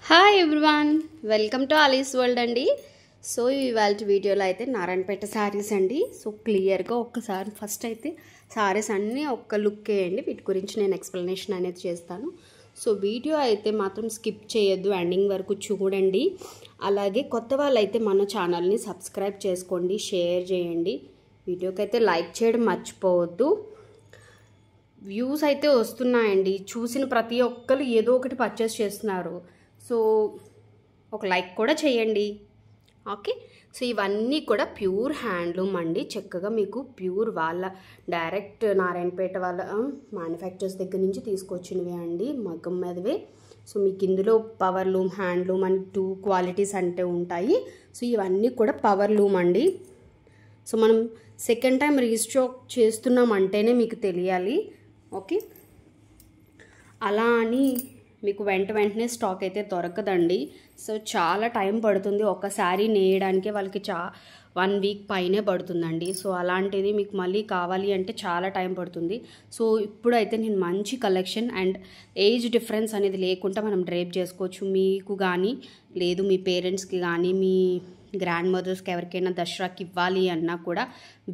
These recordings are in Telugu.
Hi everyone, welcome to Alice world అండి. సో ఇవాళ వీడియోలో అయితే నారాయణపేట శారీస్ అండి. సో క్లియర్గా ఒక్కసారి ఫస్ట్ అయితే శారీస్ అన్నీ ఒక్క లుక్ వేయండి. వీటి గురించి నేను ఎక్స్ప్లెనేషన్ అనేది చేస్తాను. సో వీడియో అయితే మాత్రం స్కిప్ చేయొద్దు, ఎండింగ్ వరకు చూడండి. అలాగే కొత్త వాళ్ళైతే మన ఛానల్ని సబ్స్క్రైబ్ చేసుకోండి, షేర్ చేయండి. వీడియోకి అయితే లైక్ చేయడం మర్చిపోవద్దు. వ్యూస్ అయితే వస్తున్నాయండి, చూసిన ప్రతి ఒక్కరు ఏదో ఒకటి పర్చేస్ చేస్తున్నారు. సో ఒక లైక్ కూడా చేయండి. ఓకే, సో ఇవన్నీ కూడా ప్యూర్ హ్యాండ్లూమ్ అండి. చక్కగా మీకు ప్యూర్ వాళ్ళ డైరెక్ట్ నారాయణపేట వాళ్ళ మ్యానుఫ్యాక్చర్స్ దగ్గర నుంచి తీసుకొచ్చినవి అండి, మగ్గం మీదవే. సో మీకు ఇందులో పవర్ లూమ్, హ్యాండ్లూమ్ అని 2 క్వాలిటీస్ అంటే ఉంటాయి. సో ఇవన్నీ కూడా పవర్ లూమ్ అండి. సో మనం సెకండ్ టైం రీస్టాక్ చేస్తున్నామంటేనే మీకు తెలియాలి. ఓకే, అలా అని మీకు వెంటనే స్టాక్ అయితే దొరకదండి. సో చాలా టైం పడుతుంది, ఒక్కసారి నేయడానికే వాళ్ళకి 1 వీక్ పైనే పడుతుందండి. సో అలాంటిది మీకు మళ్ళీ కావాలి అంటే చాలా టైం పడుతుంది. సో ఇప్పుడైతే నేను మంచి కలెక్షన్ అండ్ ఏజ్ డిఫరెన్స్ అనేది లేకుండా మనం డ్రేప్ చేసుకోవచ్చు. మీకు కానీ లేదు మీ పేరెంట్స్కి కానీ మీ గ్రాండ్ మదర్స్కి ఎవరికైనా దసరాకి ఇవ్వాలి అన్నా కూడా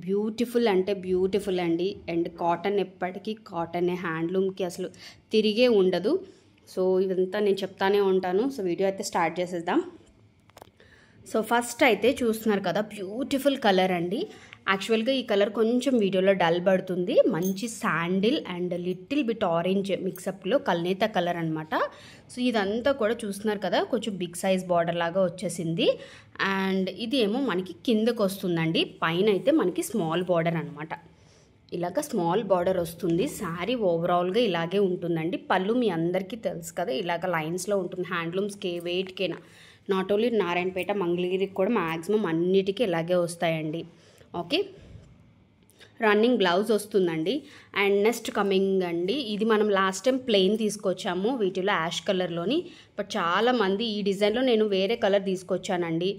బ్యూటిఫుల్ అంటే బ్యూటిఫుల్ అండి. అండ్ కాటన్ ఎప్పటికీ కాటనే, హ్యాండ్లూమ్కి అసలు తిరిగే ఉండదు. సో ఇదంతా నేను చెప్తానే ఉంటాను. సో వీడియో అయితే స్టార్ట్ చేసేద్దాం. సో ఫస్ట్ అయితే చూస్తున్నారు కదా, బ్యూటిఫుల్ కలర్ అండి. యాక్చువల్గా ఈ కలర్ కొంచెం వీడియోలో డల్ పడుతుంది. మంచి sandal and little bit orange మిక్సప్లో కల్నేత కలర్ అనమాట. సో ఇదంతా కూడా చూస్తున్నారు కదా, కొంచెం బిగ్ సైజ్ బార్డర్ లాగా వచ్చేసింది. అండ్ ఇది ఏమో మనకి కిందకు వస్తుందండి, పైన అయితే మనకి స్మాల్ బార్డర్ అనమాట. ఇలాగ స్మాల్ బార్డర్ వస్తుంది. శారీ ఓవరాల్గా ఇలాగే ఉంటుందండి. పళ్ళు మీ అందరికీ తెలుసు కదా, ఇలాగ లైన్స్లో ఉంటుంది. హ్యాండ్లూమ్స్కి వెయిట్కైనా, నాట్ ఓన్లీ నారాయణపేట, మంగళగిరికి కూడా మ్యాక్సిమం అన్నిటికీ ఇలాగే వస్తాయండి. ఓకే, రన్నింగ్ బ్లౌజ్ వస్తుందండి. అండ్ నెక్స్ట్ కమింగ్ అండి, ఇది మనం లాస్ట్ టైం ప్లెయిన్ తీసుకొచ్చాము వీటిలో యాష్ కలర్లోని. బట్ చాలామంది ఈ డిజైన్లో నేను వేరే కలర్ తీసుకొచ్చానండి.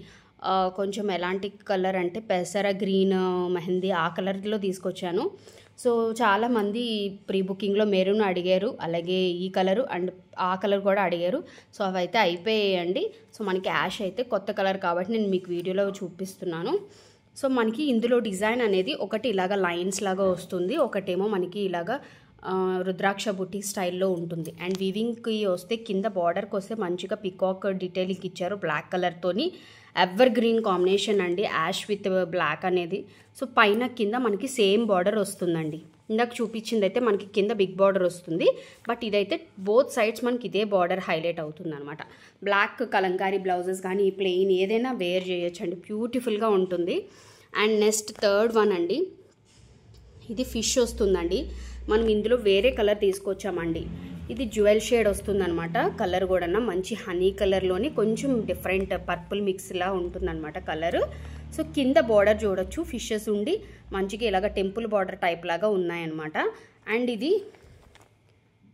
కొంచెం ఎలాంటి కలర్ అంటే పెసర గ్రీన్ మెహందీ ఆ కలర్లో తీసుకొచ్చాను. సో చాలామంది ప్రీ బుకింగ్లో మెరూన్ అడిగారు, అలాగే ఈ కలరు అండ్ ఆ కలర్ కూడా అడిగారు. సో అవైతే అయిపోయాయండి. సో మనకి యాష్ అయితే కొత్త కలర్ కాబట్టి నేను మీకు వీడియోలో చూపిస్తున్నాను. సో మనకి ఇందులో డిజైన్ అనేది ఒకటి ఇలాగ లైన్స్ లాగా వస్తుంది, ఒకటేమో మనకి ఇలాగా రుద్రాక్ష బుట్టి స్టైల్లో ఉంటుంది. అండ్ వీవింగ్కి వస్తే కింద బార్డర్కి వస్తే మంచిగా పికాక్ డీటెయిలింగ్ ఇచ్చారు బ్లాక్ కలర్తోని. ఎవర్ గ్రీన్ కాంబినేషన్ అండి, యాష్ విత్ బ్లాక్ అనేది. సో పైన కింద మనకి సేమ్ బార్డర్ వస్తుందండి. ఇందాక చూపించింది అయితే మనకి కింద బిగ్ బార్డర్ వస్తుంది, బట్ ఇదైతే బోత్ సైడ్స్ మనకి ఇదే బార్డర్ హైలైట్ అవుతుంది అనమాట. బ్లాక్ కలంకారీ బ్లౌజెస్ కానీ ప్లెయిన్ ఏదైనా వేర్ చేయొచ్చండి, బ్యూటిఫుల్గా ఉంటుంది. అండ్ నెక్స్ట్ థర్డ్ వన్ అండి, ఇది ఫిష్ వస్తుందండి. మనం ఇందులో వేరే కలర్ తీసుకొచ్చామండి. ఇది జ్యువెల్ షేడ్ వస్తుందన్నమాట. కలర్ కూడా మంచి హనీ కలర్లోని కొంచెం డిఫరెంట్ పర్పుల్ మిక్స్లా ఉంటుందన్నమాట కలర్. సో కింద బార్డర్ చూడొచ్చు, ఫిషెస్ ఉండి మంచిగా ఇలాగ టెంపుల్ బార్డర్ టైప్ లాగా ఉన్నాయన్నమాట. అండ్ ఇది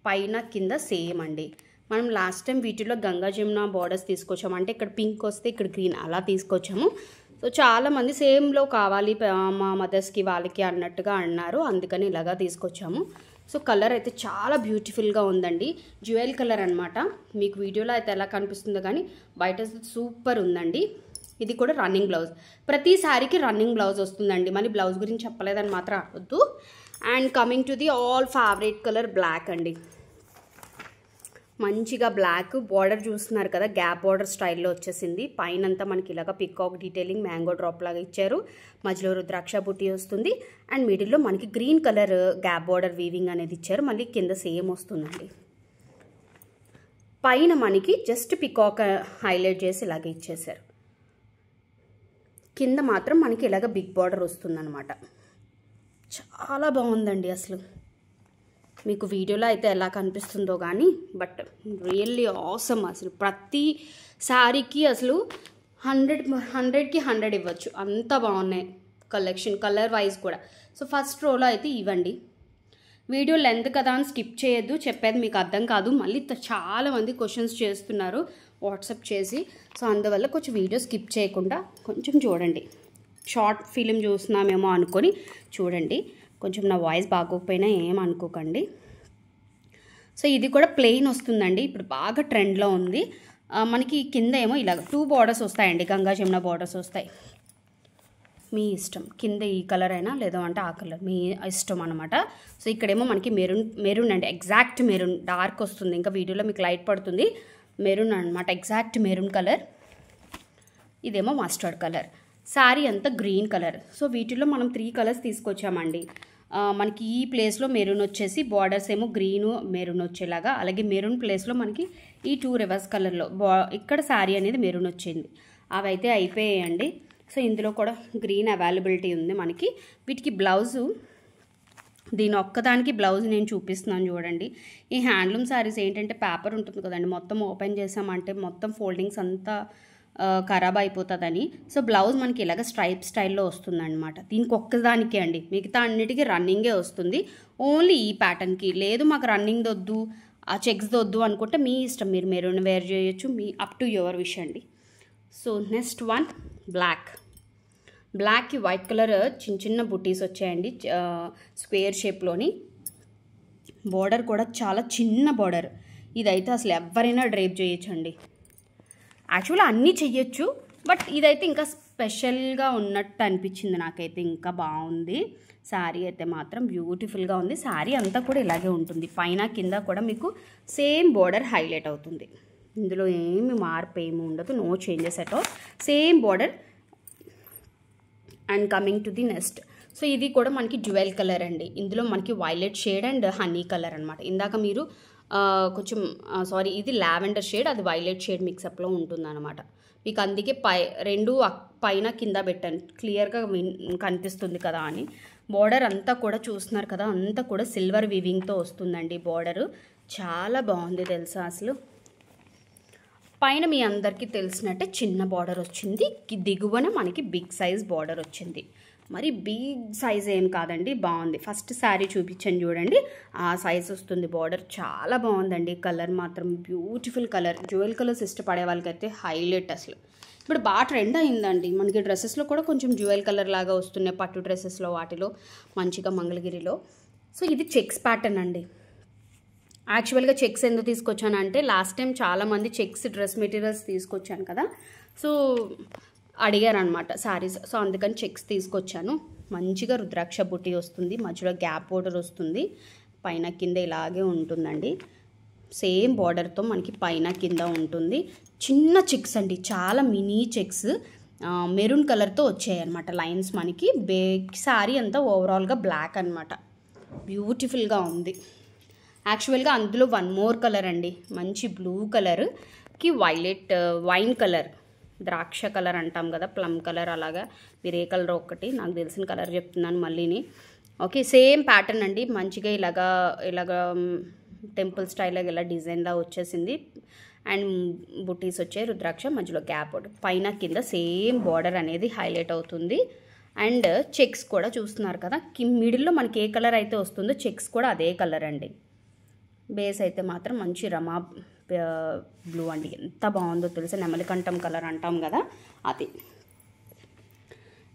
పైన కింద సేమ్ అండి. మనం లాస్ట్ టైం వీటిలో గంగా జమున బార్డర్స్ తీసుకొచ్చాము, అంటే ఇక్కడ పింక్ వస్తే ఇక్కడ గ్రీన్ అలా తీసుకొచ్చాము. సో చాలామంది సేమ్లో కావాలి మా మదర్స్కి వాళ్ళకి అన్నట్టుగా అన్నారు, అందుకని ఇలాగా తీసుకొచ్చాము. సో కలర్ అయితే చాలా బ్యూటిఫుల్గా ఉందండి, జ్యువెల్ కలర్ అనమాట. మీకు వీడియోలో అయితే ఎలా కనిపిస్తుందో కానీ బయట సూపర్ ఉందండి. ఇది కూడా రన్నింగ్ బ్లౌజ్, ప్రతి శారీకి రన్నింగ్ బ్లౌజ్ వస్తుందండి. మళ్ళీ బ్లౌజ్ గురించి చెప్పలేదని మాత్రం అనొద్దు. And coming to the all favourite colour black అండి. మంచిగా బ్లాక్ బార్డర్ చూస్తున్నారు కదా, గ్యాప్ బార్డర్ స్టైల్లో వచ్చేసింది. పైనంతా మనకి ఇలాగ పికాక్ డీటెయిలింగ్ మ్యాంగో డ్రాప్ లాగా ఇచ్చారు. మధ్యలో రుద్రాక్ష బుట్టి వస్తుంది. అండ్ మిడిల్లో మనకి green colour gap border weaving అనేది ఇచ్చారు. మళ్ళీ కింద సేమ్ వస్తుందండి. పైన మనకి జస్ట్ పికాక్ హైలైట్ చేసి ఇలాగ ఇచ్చేసారు. కింద మాత్రం మనకి ఇలాగ బిగ్ బార్డర్ వస్తుందన్నమాట. చాలా బాగుందండి అసలు. మీకు వీడియోలో అయితే ఎలా కనిపిస్తుందో కానీ బట్ రియల్లీ ఆసమ్. అసలు ప్రతి శారీకి అసలు 100కి 100 ఇవ్వచ్చు, అంత బాగున్నాయి కలెక్షన్ కలర్ వైజ్ కూడా. సో ఫస్ట్ రోలో అయితే ఇవ్వండి. వీడియో లెంత్ కదా అని స్కిప్ చేయొద్దు, చెప్పేది మీకు అర్థం కాదు. మళ్ళీ చాలామంది క్వశ్చన్స్ చేస్తున్నారు వాట్సాప్ చేసి. సో అందువల్ల కొంచెం వీడియో స్కిప్ చేయకుండా కొంచెం చూడండి. షార్ట్ ఫిలిం చూస్తున్నామేమో అనుకొని చూడండి. కొంచెం నా వాయిస్ బాగోకపోయినా ఏమనుకోకండి. సో ఇది కూడా ప్లెయిన్ వస్తుందండి, ఇప్పుడు బాగా ట్రెండ్లో ఉంది. మనకి కింద ఏమో ఇలాగ 2 బార్డర్స్ వస్తాయండి, గంగా జమున బార్డర్స్ వస్తాయి. మీ ఇష్టం, కింద ఈ కలర్ అయినా లేదా అంటే ఆ కలర్ మీ ఇష్టం అనమాట. సో ఇక్కడేమో మనకి మెరూన్ అండి, ఎగ్జాక్ట్ మెరూన్, డార్క్ వస్తుంది, ఇంకా వీడియోలో మీకు లైట్ పడుతుంది, మెరూన్ అనమాట, ఎగ్జాక్ట్ మెరూన్ కలర్. ఇదేమో మస్టర్డ్ కలర్. శారీ అంతా గ్రీన్ కలర్. సో వీటిలో మనం 3 కలర్స్ తీసుకొచ్చామండి. మనకి ఈ ప్లేస్లో మెరూన్ వచ్చేసి బార్డర్స్ ఏమో గ్రీను మెరూన్ వచ్చేలాగా, అలాగే మెరూన్ ప్లేస్లో మనకి ఈ 2 రివర్స్ కలర్లో ఇక్కడ శారీ అనేది మెరూన్ వచ్చింది. అవి అయితే అయిపోయాయండి. సో ఇందులో కూడా గ్రీన్ అవైలబిలిటీ ఉంది మనకి. వీటికి బ్లౌజు, దీని ఒక్కదానికి బ్లౌజ్ నేను చూపిస్తున్నాను చూడండి. ఈ హ్యాండ్లూమ్ శారీస్ ఏంటంటే పేపర్ ఉంటుంది కదండి, మొత్తం ఓపెన్ చేసామంటే మొత్తం ఫోల్డింగ్స్ అంతా ఖరాబ్ అయిపోతుందని. సో బ్లౌజ్ మనకి ఇలాగ స్ట్రైప్ స్టైల్లో వస్తుందన్నమాట. దీనికి ఒక్కదానికే అండి, మిగతా అన్నిటికీ రన్నింగే వస్తుంది. ఓన్లీ ఈ ప్యాటర్న్కి లేదు, మాకు రన్నింగ్ వద్దు, ఆ చెక్స్ వద్దు అనుకుంటే మీ ఇష్టం, మీరు మెరూన్ వేర్ చేయొచ్చు, మీ అప్ టు యువర్ విష్ అండి. సో నెక్స్ట్ వన్ బ్లాక్కి వైట్ కలర్ చిన్న బుటీస్ వచ్చాయండి, స్క్వేర్ షేప్లోని. బార్డర్ కూడా చాలా చిన్న బార్డర్. ఇదైతే అసలు ఎవరైనా డ్రైప్ చేయొచ్చండి. యాక్చువల్గా అన్నీ చెయ్యొచ్చు, బట్ ఇదైతే ఇంకా స్పెషల్గా ఉన్నట్టు అనిపించింది నాకైతే, ఇంకా బాగుంది. శారీ అయితే మాత్రం బ్యూటిఫుల్గా ఉంది. శారీ అంతా కూడా ఇలాగే ఉంటుంది, పైన కింద కూడా మీకు సేమ్ బార్డర్ హైలైట్ అవుతుంది. ఇందులో ఏమి మార్పు ఏమి ఉండదు, no changes at all, same border. And coming to the next. So ఇది కూడా మనకి డ్యూయల్ కలర్ అండి. ఇందులో మనకి violet shade and honey colour అనమాట. ఇందాక మీరు కొంచెం ఇది లావెండర్ షేడ్, అది వైలెట్ షేడ్ మిక్సప్లో ఉంటుందన్నమాట. మీకు అందుకే రెండు పైన కింద పెట్టాను, క్లియర్గా కనిపిస్తుంది కదా అని. బార్డర్ అంతా కూడా చూస్తున్నారు కదా, అంతా కూడా సిల్వర్ వీవింగ్తో వస్తుందండి బార్డరు. చాలా బాగుంది తెలుసా అసలు. పైన మీ అందరికీ తెలిసినట్టే చిన్న బార్డర్ వచ్చింది, దిగువన మనకి బిగ్ సైజ్ బార్డర్ వచ్చింది. మరి బిగ్ సైజ్ ఏం కాదండి, బాగుంది. ఫస్ట్ శారీ చూపించాను చూడండి, ఆ సైజ్ వస్తుంది బార్డర్. చాలా బాగుందండి, కలర్ మాత్రం బ్యూటిఫుల్ కలర్. జ్యువెల్ కలర్స్ ఇష్టపడే వాళ్ళకైతే హైలైట్ అసలు. ఇప్పుడు బాగా ట్రెండ్ అయిందండి మనకి, డ్రెస్సెస్లో కూడా కొంచెం జ్యువెల్ కలర్ లాగా వస్తున్నాయి, పట్టు డ్రెస్సెస్లో వాటిలో మంచిగా మంగళగిరిలో. సో ఇది చెక్స్ ప్యాటర్న్ అండి. యాక్చువల్గా చెక్స్ ఎందుకు తీసుకొచ్చానంటే, లాస్ట్ టైం చాలామంది చెక్స్ డ్రెస్ మెటీరియల్స్ తీసుకొచ్చాను కదా, సో అడిగారు అనమాట శారీస్. సో అందుకని చెక్స్ తీసుకొచ్చాను. మంచిగా రుద్రాక్ష బుట్టి వస్తుంది, మధ్యలో గ్యాప్ బోర్డర్ వస్తుంది, పైన కింద ఇలాగే ఉంటుందండి. సేమ్ బార్డర్తో మనకి పైన కింద ఉంటుంది. చిన్న చెక్స్ అండి, చాలా మినీ చెక్స్, మెరూన్ కలర్తో వచ్చాయి అనమాట లైన్స్ మనకి. శారీ అంతా ఓవరాల్గా బ్లాక్ అనమాట, బ్యూటిఫుల్గా ఉంది. యాక్చువల్గా అందులో 1 మోర్ కలర్ అండి, మంచి బ్లూ కలర్కి వైన్ కలర్, ద్రాక్ష కలర్ అంటాం కదా, ప్లమ్ కలర్, అలాగా మీరు ఏ కలర్ ఒకటి, నాకు తెలిసిన కలర్ చెప్తున్నాను మళ్ళీని. ఓకే, సేమ్ ప్యాటర్న్ అండి, మంచిగా ఇలాగా టెంపుల్ స్టైల్గా ఇలా డిజైన్లా వచ్చేసింది. అండ్ బుటీస్ వచ్చాయి, రుద్రాక్ష, మధ్యలో గ్యాప్, పైన కింద సేమ్ బార్డర్ అనేది హైలైట్ అవుతుంది. అండ్ చెక్స్ కూడా చూస్తున్నారు కదా, మిడిల్లో మనకి ఏ కలర్ అయితే వస్తుందో చెక్స్ కూడా అదే కలర్ అండి. బేస్ అయితే మాత్రం మంచి రమా బ్లూ అండి, ఎంత బాగుందో తెలుసా, నెమలికంఠం కలర్ అంటాం కదా అది.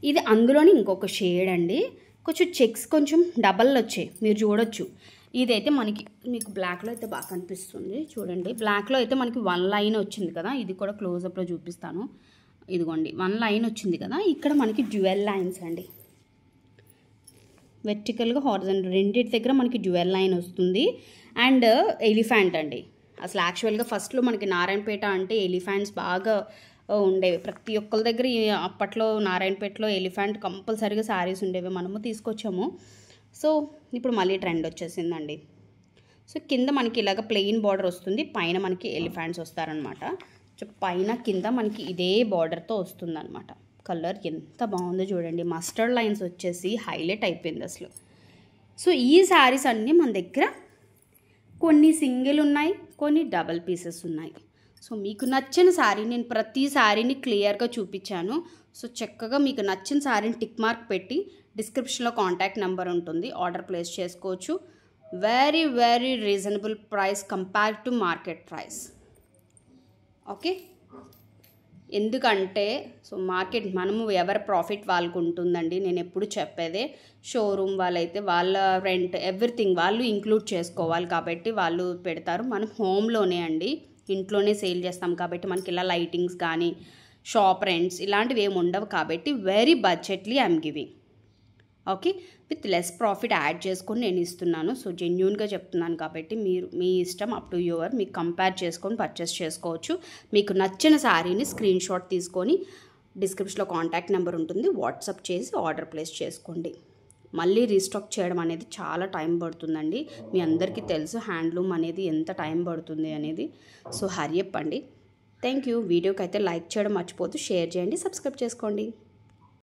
ఇది అందులోని ఇంకొక షేడ్ అండి, కొంచెం చెక్స్ కొంచెం డబల్ వచ్చాయి, మీరు చూడొచ్చు. ఇదైతే మీకు బ్లాక్లో అయితే బాగా కనిపిస్తుంది చూడండి. బ్లాక్లో అయితే మనకి 1 లైన్ వచ్చింది కదా, ఇది కూడా క్లోజప్లో చూపిస్తాను. ఇదిగోండి 1 లైన్ వచ్చింది కదా, ఇక్కడ మనకి డ్యూయల్ లైన్స్ అండి, వెర్టికల్గా హారిజాంటల్ రెండింటి దగ్గర మనకి డ్యూయల్ లైన్ వస్తుంది. అండ్ ఎలిఫెంట్ అండి, అసలు యాక్చువల్గా ఫస్ట్లో మనకి నారాయణపేట అంటే ఎలిఫెంట్స్ బాగా ఉండేవి, ప్రతి ఒక్కరి దగ్గర. అప్పట్లో నారాయణపేటలో ఎలిఫెంట్ కంపల్సరీగా శారీస్ ఉండేవి, మనము తీసుకొచ్చాము. సో ఇప్పుడు మళ్ళీ ట్రెండ్ వచ్చేసిందండి. సో కింద మనకి ఇలాగ ప్లెయిన్ బార్డర్ వస్తుంది, పైన మనకి ఎలిఫెంట్స్ వస్తారనమాట. సో పైన కింద మనకి ఇదే బార్డర్తో వస్తుందన్నమాట. కలర్ ఎంత బాగుందో చూడండి, మస్టర్డ్ లైన్స్ వచ్చేసి హైలైట్ అయిపోయింది అసలు. సో ఈ శారీస్ అన్నీ మన దగ్గర కొన్ని సింగిల్ ఉన్నాయి, కొన్ని డబల్ పీసెస్ ఉన్నాయి. సో మీకు నచ్చిన శారీ, నేను ప్రతి శారీని క్లియర్గా చూపించాను. సో చక్కగా మీకు నచ్చిన శారీని టిక్ మార్క్ పెట్టి డిస్క్రిప్షన్లో కాంటాక్ట్ నెంబర్ ఉంటుంది, ఆర్డర్ ప్లేస్ చేసుకోవచ్చు. Very very reasonable price compare to market price. Okay, ఎందుకంటే సో మార్కెట్ మనము ఎవరి ప్రాఫిట్ వాళ్ళకు ఉంటుందండి, నేను ఎప్పుడు చెప్పేదే. షోరూమ్ వాళ్ళైతే వాళ్ళ రెంట్ ఎవ్రీథింగ్ వాళ్ళు ఇంక్లూడ్ చేసుకోవాలి కాబట్టి వాళ్ళు పెడతారు. మనం హోమ్లోనే అండి ఇంట్లోనే సేల్ చేస్తాం కాబట్టి మనకి ఇలా లైటింగ్స్ కానీ షాప్ రెంట్స్ ఇలాంటివి ఏమి ఉండవు కాబట్టి very budgetly I'm giving. Okay, with less profit add చేసుకొని నేను ఇస్తున్నాను. సో జెన్యూన్గా చెప్తున్నాను కాబట్టి మీరు మీ ఇష్టం, అప్ టు యువర్, మీకు కంపేర్ చేసుకొని పర్చేస్ చేసుకోవచ్చు. మీకు నచ్చిన శారీని స్క్రీన్ షాట్ తీసుకొని డిస్క్రిప్షన్లో కాంటాక్ట్ నెంబర్ ఉంటుంది, వాట్సాప్ చేసి ఆర్డర్ ప్లేస్ చేసుకోండి. మళ్ళీ రీస్టాక్ చేయడం అనేది చాలా టైం పడుతుందండి. మీ అందరికీ తెలుసు హ్యాండ్లూమ్ అనేది ఎంత టైం పడుతుంది అనేది. సో హరియప్ అండి. Thank you. వీడియోకి అయితే లైక్ చేయడం మర్చిపోతూ షేర్ చేయండి, సబ్స్క్రైబ్ చేసుకోండి.